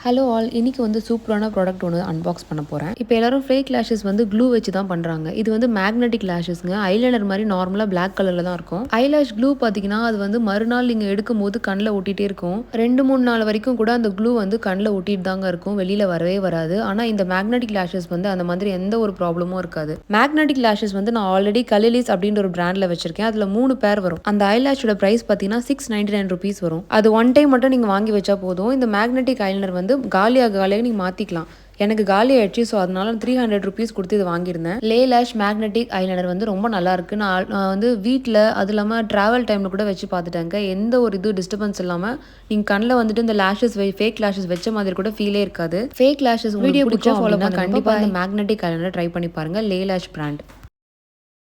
Hello all, இன்னைக்கு வந்து சூப்பரான ப்ராடக்ட் ஒன்று அன்பாக்ஸ் பண்ண போகிறேன். இப்போ எல்லாரும் ஃபேக் லேஷஸ் வந்து க்ளூ வச்சு தான் பண்ணுறாங்க. இது வந்து மேக்னெட்டிக் லேஷஸ்ங்க. ஐலைனர் மாதிரி நார்மலாக பிளாக் கலரில் தான் இருக்கும். ஐலாஷ் க்ளூ பார்த்தீங்கன்னா அது வந்து மறுநாள் நீங்கள் எடுக்கும் போது கண்ணில் ஒட்டிகிட்டே இருக்கும். 2-3 நாள் வரைக்கும் கூட அந்த க்ளூ வந்து கண்ணில் ஒட்டிட்டு தாங்க இருக்கும், வெளியில் வரவே வராது. ஆனால் இந்த மேக்னெட்டிக் லேஷஸ் வந்து அந்த மாதிரி எந்த ஒரு ப்ராப்ளமும் இருக்காது. மேக்னெட்டிக் லேஷஸ் வந்து நான் ஆல்ரெடி கலிலிஸ் அப்படின்ற ஒரு பிராண்டில் வச்சிருக்கேன். அதில் 3 பேர் வரும். அந்த ஐலாஷோட ப்ரைஸ் பார்த்தீங்கன்னா $699 வரும். அது ஒன் டைம் மட்டும் நீங்கள் வாங்கி வச்சா போதும். இந்த மேக்னெட்டிக் ஐலைனர் வந்து காலியாக நீங்கள் மாற்றிக்கலாம். எனக்கு காலி ஆயிடுச்சு. ஸோ அதனால $300 கொடுத்து இது வாங்கியிருந்தேன். லேஷ் மேக்னெட்டிக் ஐலைனர் வந்து ரொம்ப நல்லா இருக்கு. நான் வந்து வீட்டில் அது இல்லாமல் ட்ராவல் டைமில் கூட வச்சு பார்த்துட்டேங்க. எந்த ஒரு இது டிஸ்டர்பன்ஸ் இல்லாமல் நீங்கள் கண்ணில் வந்துட்டு இந்த லேஷஸ் ஃபேக் லேஷஸ் வச்ச மாதிரி கூட ஃபீலே இருக்காது. ஃபேக் லேஷஸ் வீடியோ பிடிச்சா ஃபாலோ பண்ண கண்டிப்பாக இந்த மேக்னெட்டிக் ஐலைனர் ட்ரை பண்ணி பாருங்க. லேஷ் பிராண்ட்.